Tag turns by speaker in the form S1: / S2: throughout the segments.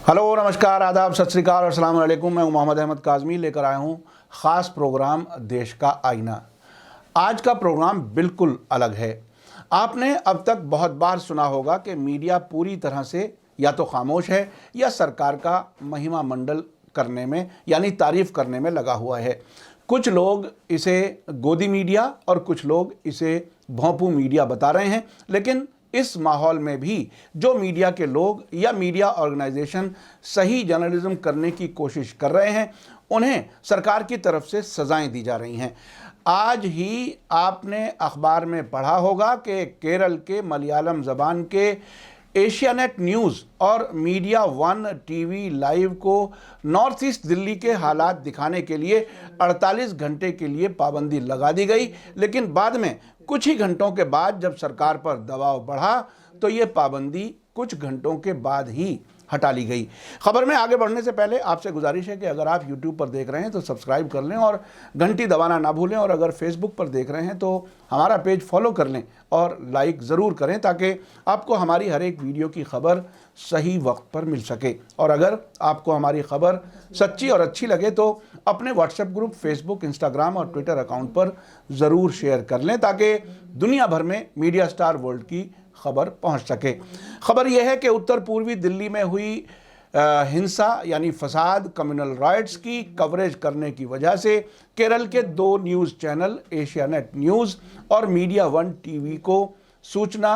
S1: Hello, नमस्कार, आदाब, सत श्री अकाल और अस्सलाम वालेकुम। मैं मोहम्मद अहमद काज़मी लेकर आया हूँ ख़ास प्रोग्राम देश का आईना। आज का प्रोग्राम बिल्कुल अलग है। आपने अब तक बहुत बार सुना होगा कि मीडिया पूरी तरह से या तो खामोश है या सरकार का महिमा मंडल करने में यानी तारीफ़ करने में लगा हुआ है। कुछ लोग इसे गोदी मीडिया और कुछ लोग इसे भोंपू मीडिया बता रहे हैं, लेकिन इस माहौल में भी जो मीडिया के लोग या मीडिया ऑर्गेनाइजेशन सही जर्नलिज्म करने की कोशिश कर रहे हैं, उन्हें सरकार की तरफ से सजाएं दी जा रही हैं। आज ही आपने अखबार में पढ़ा होगा कि केरल के मलयालम ज़बान के एशियानेट न्यूज़ और मीडिया वन टीवी लाइव को नॉर्थ ईस्ट दिल्ली के हालात दिखाने के लिए 48 घंटे के लिए पाबंदी लगा दी गई, लेकिन बाद में कुछ ही घंटों के बाद जब सरकार पर दबाव बढ़ा तो ये पाबंदी कुछ घंटों के बाद ही हटा ली गई। खबर में आगे बढ़ने से पहले आपसे गुजारिश है कि अगर आप YouTube पर देख रहे हैं तो सब्सक्राइब कर लें और घंटी दबाना ना भूलें, और अगर Facebook पर देख रहे हैं तो हमारा पेज फॉलो कर लें और लाइक ज़रूर करें ताकि आपको हमारी हर एक वीडियो की खबर सही वक्त पर मिल सके। और अगर आपको हमारी खबर सच्ची और अच्छी लगे तो अपने व्हाट्सएप ग्रुप, फेसबुक, इंस्टाग्राम और ट्विटर अकाउंट पर ज़रूर शेयर कर लें ताकि दुनिया भर में मीडिया स्टार वर्ल्ड की खबर पहुंच सके। खबर यह है कि उत्तर पूर्वी दिल्ली में हुई हिंसा यानी फसाद, कम्युनल राइट्स की कवरेज करने की वजह से केरल के 2 न्यूज़ चैनल एशियानेट न्यूज़ और मीडिया वन टीवी को सूचना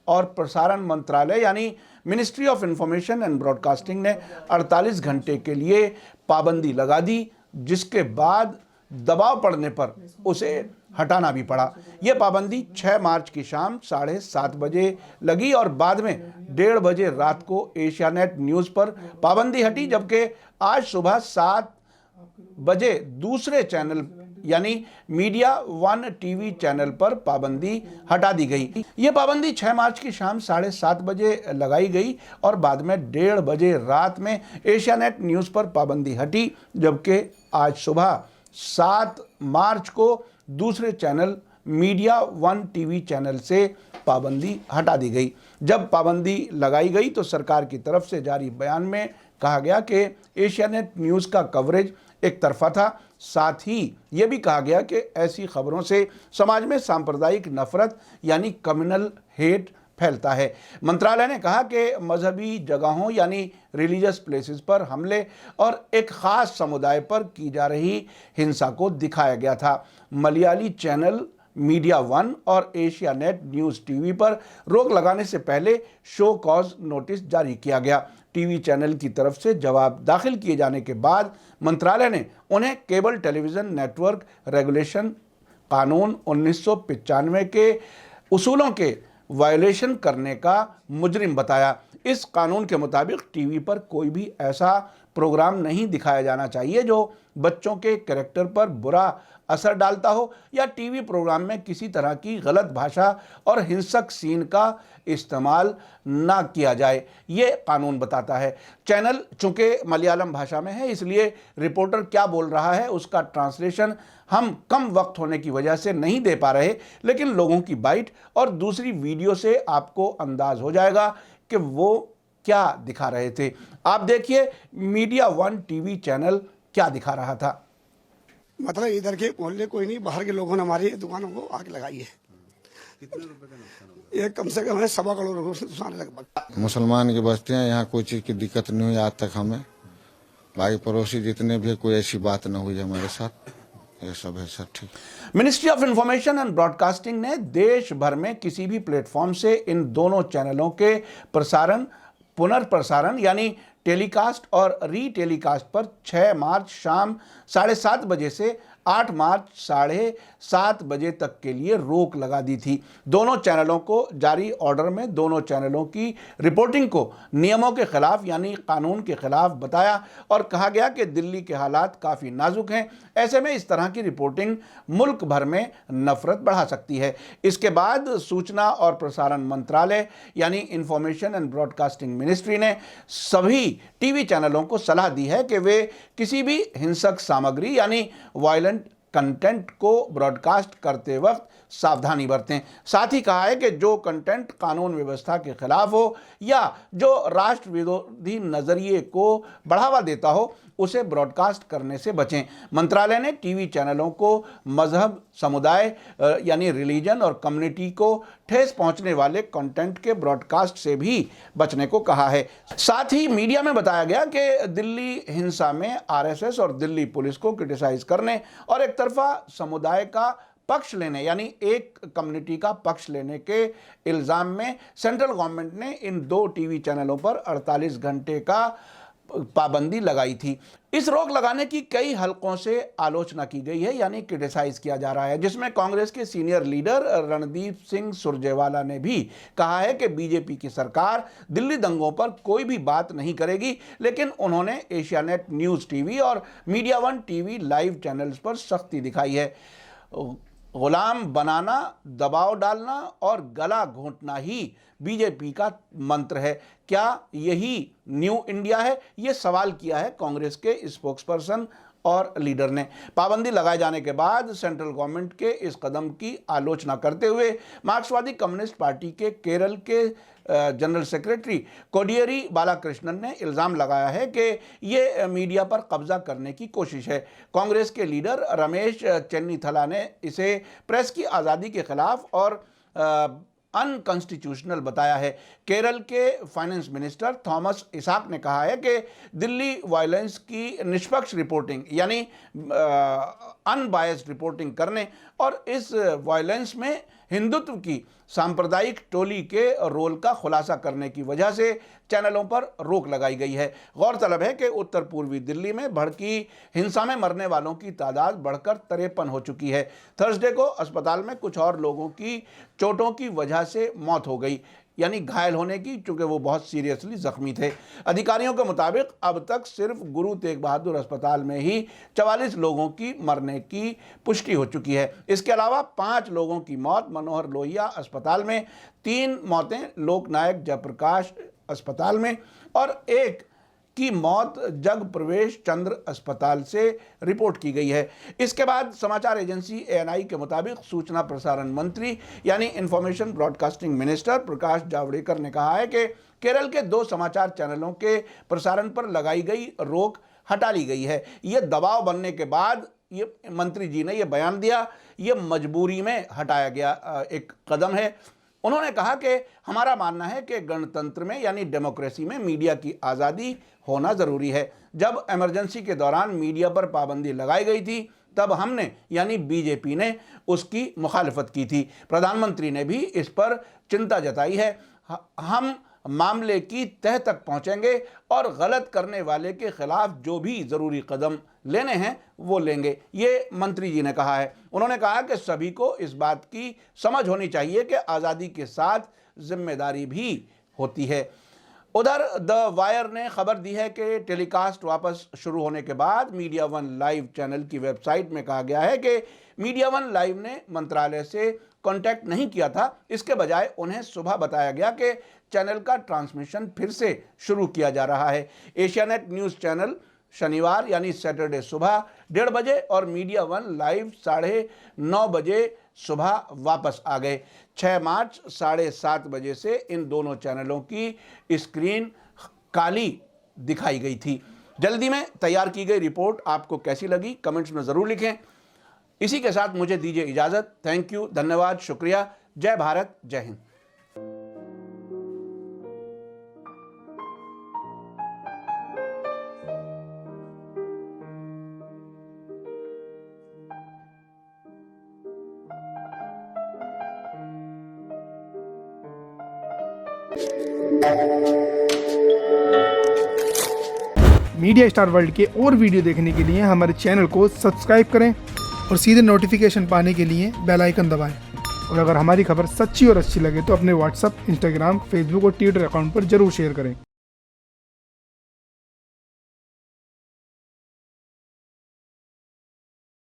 S1: और प्रसारण मंत्रालय यानी ministry of information and broadcasting ने 48 घंटे के लिए पाबंदी लगा दी, जिसके बाद दबाव पड़ने पर उसे हटाना भी पड़ा। यह पाबंदी 6 मार्च की शाम 7:30 बजे लगी और बाद में 1:30 बजे रात को एशियानेट न्यूज़ पर पाबंदी हटी, जबकि आज सुबह 7 बजे दूसरे चैनल यानी मीडिया वन टीवी चैनल पर पाबंदी हटा दी गई। ये पाबंदी 6 मार्च की शाम 7:30 बजे लगाई गई और बाद में 1:30 बजे रात में एशियानेट न्यूज़ पर पाबंदी हटी, जबकि आज सुबह 7 मार्च को दूसरे channel media one TV channel से पाबंदी हटा दी गई। जब पाबंदी लगाई गई तो सरकार की तरफ से जारी बयान में कहा गया कि एशियानेट न्यूज़ का कवरेज एक तरफा था। साथ ही ये भी कहा गया कि ऐसी खबरों से समाज में सांप्रदायिक नफरत यानी कम्युनल हेट फैलता है। मंत्रालय ने कहा कि मजहबी जगहों यानी रिलीजियस प्लेसेस पर हमले और एक ख़ास समुदाय पर की जा रही हिंसा को दिखाया गया था। मलयाली चैनल मीडिया वन और एशियानेट न्यूज़ टीवी पर रोक लगाने से पहले शो कॉज नोटिस जारी किया गया। टीवी चैनल की तरफ से जवाब दाखिल किए जाने के बाद मंत्रालय ने उन्हें केबल टेलीविज़न नेटवर्क रेगुलेशन कानून 1995 के उसूलों के वायलेशन करने का मुजरिम बताया। इस कानून के मुताबिक टीवी पर कोई भी ऐसा प्रोग्राम नहीं दिखाया जाना चाहिए जो बच्चों के कैरेक्टर पर बुरा असर डालता हो या टीवी प्रोग्राम में किसी तरह की गलत भाषा और हिंसक सीन का इस्तेमाल ना किया जाए, ये कानून बताता है। चैनल चूँकि मलयालम भाषा में है, इसलिए रिपोर्टर क्या बोल रहा है उसका ट्रांसलेशन हम कम वक्त होने की वजह से नहीं दे पा रहे, लेकिन लोगों की बाइट और दूसरी वीडियो से आपको अंदाज हो जाएगा कि वो क्या दिखा रहे थे। आप देखिए मीडिया वन टीवी चैनल क्या दिखा रहा था।
S2: मतलब इधर के मोहल्ले कोई नहीं, बाहर के लोगों ने हमारी दुकानों को आग लगाई है।
S3: कितने रुपए का नुकसान हुआ?
S2: ये कम से कम है 1.25 करोड़ रुपए से नुकसान है लगभग।
S4: मुसलमान की बस्ती हैं, यहाँ कोई चीज़ की दिक्कत नहीं हुई आज तक हमें। भाई पड़ोसी जितने भी कोई ऐसी बात न हुई हमारे साथ, ये सब है सर ठीक।
S1: Ministry of information and broadcasting ने देश भर में किसी भी प्लेटफॉर्म से इन दोनों चैनलों के प्रसारण, पुनर्प्रसारण यानी टेलीकास्ट और रीटेलीकास्ट पर 6 मार्च शाम 7:30 बजे से 8 मार्च 7:30 बजे तक के लिए रोक लगा दी थी। दोनों चैनलों को जारी ऑर्डर में दोनों चैनलों की रिपोर्टिंग को नियमों के खिलाफ यानी कानून के खिलाफ बताया और कहा गया कि दिल्ली के हालात काफ़ी नाजुक हैं, ऐसे में इस तरह की रिपोर्टिंग मुल्क भर में नफरत बढ़ा सकती है। इसके बाद सूचना और प्रसारण मंत्रालय यानी इंफॉर्मेशन एंड ब्रॉडकास्टिंग मिनिस्ट्री ने सभी टीवी चैनलों को सलाह दी है कि वे किसी भी हिंसक सामग्री यानी वायलेंट कंटेंट को ब्रॉडकास्ट करते वक्त सावधानी बरतें। साथ ही कहा है कि जो कंटेंट कानून व्यवस्था के खिलाफ हो या जो राष्ट्र विरोधी नज़रिए को बढ़ावा देता हो उसे ब्रॉडकास्ट करने से बचें। मंत्रालय ने टीवी चैनलों को मजहब, समुदाय यानी रिलीजन और कम्युनिटी को ठेस पहुंचने वाले कंटेंट के ब्रॉडकास्ट से भी बचने को कहा है। साथ ही मीडिया में बताया गया कि दिल्ली हिंसा में आरएसएस और दिल्ली पुलिस को क्रिटिसाइज करने और एक तरफा समुदाय का पक्ष लेने यानी एक कम्युनिटी का पक्ष लेने के इल्ज़ाम में सेंट्रल गवर्नमेंट ने इन 2 टीवी चैनलों पर 48 घंटे का पाबंदी लगाई थी। इस रोक लगाने की कई हलकों से आलोचना की गई है यानी क्रिटिसाइज किया जा रहा है, जिसमें कांग्रेस के सीनियर लीडर रणदीप सिंह सुरजेवाला ने भी कहा है कि बीजेपी की सरकार दिल्ली दंगों पर कोई भी बात नहीं करेगी, लेकिन उन्होंने एशियानेट न्यूज़ टीवी और media one TV live channels पर सख्ती दिखाई है। गुलाम बनाना, दबाव डालना और गला घोंटना ही बीजेपी का मंत्र है। क्या यही न्यू इंडिया है? ये सवाल किया है कांग्रेस के स्पोक्सपर्सन और लीडर ने। पाबंदी लगाए जाने के बाद सेंट्रल गवर्नमेंट के इस कदम की आलोचना करते हुए मार्क्सवादी कम्युनिस्ट पार्टी के केरल के जनरल सेक्रेटरी कोडियरी बालाकृष्णन ने इल्ज़ाम लगाया है कि ये मीडिया पर कब्जा करने की कोशिश है। कांग्रेस के लीडर रमेश चेन्नीथला ने इसे प्रेस की आज़ादी के खिलाफ और अनकॉन्स्टिट्यूशनल बताया है। केरल के फाइनेंस मिनिस्टर थॉमस इसाक ने कहा है कि दिल्ली वायलेंस की निष्पक्ष रिपोर्टिंग यानी अनबायस्ड रिपोर्टिंग करने और इस वायलेंस में हिंदुत्व की सांप्रदायिक टोली के रोल का खुलासा करने की वजह से चैनलों पर रोक लगाई गई है। गौरतलब है कि उत्तर पूर्वी दिल्ली में भड़की हिंसा में मरने वालों की तादाद बढ़कर 53 हो चुकी है। थर्सडे को अस्पताल में कुछ और लोगों की चोटों की वजह से मौत हो गई यानी घायल होने की, चूंकि वो बहुत सीरियसली जख्मी थे। अधिकारियों के मुताबिक अब तक सिर्फ गुरु तेग बहादुर अस्पताल में ही 44 लोगों की मरने की पुष्टि हो चुकी है। इसके अलावा 5 लोगों की मौत मनोहर लोहिया अस्पताल में, 3 मौतें लोकनायक जयप्रकाश अस्पताल में और 1 की मौत जग प्रवेश चंद्र अस्पताल से रिपोर्ट की गई है। इसके बाद समाचार एजेंसी एएनआई के मुताबिक सूचना प्रसारण मंत्री यानी information broadcasting minister Prakash Javadekar ने कहा है कि केरल के 2 समाचार चैनलों के प्रसारण पर लगाई गई रोक हटा ली गई है। ये दबाव बनने के बाद ये मंत्री जी ने यह बयान दिया, ये मजबूरी में हटाया गया एक कदम है। उन्होंने कहा कि हमारा मानना है कि गणतंत्र में यानी डेमोक्रेसी में मीडिया की आज़ादी होना ज़रूरी है। जब इमरजेंसी के दौरान मीडिया पर पाबंदी लगाई गई थी तब हमने यानी बीजेपी ने उसकी मुखालिफत की थी। प्रधानमंत्री ने भी इस पर चिंता जताई है। हम मामले की तह तक पहुंचेंगे और गलत करने वाले के खिलाफ जो भी ज़रूरी कदम लेने हैं वो लेंगे, ये मंत्री जी ने कहा है। उन्होंने कहा कि सभी को इस बात की समझ होनी चाहिए कि आज़ादी के साथ जिम्मेदारी भी होती है। उधर द वायर ने खबर दी है कि टेलीकास्ट वापस शुरू होने के बाद मीडिया वन लाइव चैनल की वेबसाइट में कहा गया है कि मीडिया वन लाइव ने मंत्रालय से कांटेक्ट नहीं किया था। इसके बजाय उन्हें सुबह बताया गया कि चैनल का ट्रांसमिशन फिर से शुरू किया जा रहा है। एशियानेट न्यूज़ चैनल शनिवार यानी सैटरडे सुबह 1:30 बजे और मीडिया वन लाइव 9:30 बजे सुबह वापस आ गए। 6 मार्च 7:30 बजे से इन दोनों चैनलों की स्क्रीन काली दिखाई गई थी। जल्दी में तैयार की गई रिपोर्ट आपको कैसी लगी कमेंट्स में ज़रूर लिखें। इसी के साथ मुझे दीजिए इजाज़त। थैंक यू, धन्यवाद, शुक्रिया। जय भारत, जय हिंद।
S5: मीडिया स्टार वर्ल्ड के और वीडियो देखने के लिए हमारे चैनल को सब्सक्राइब करें और सीधे नोटिफिकेशन पाने के लिए बेल आइकन दबाएं। और अगर हमारी खबर सच्ची और अच्छी लगे तो अपने व्हाट्सएप, इंस्टाग्राम, फेसबुक और ट्विटर अकाउंट पर जरूर शेयर करें।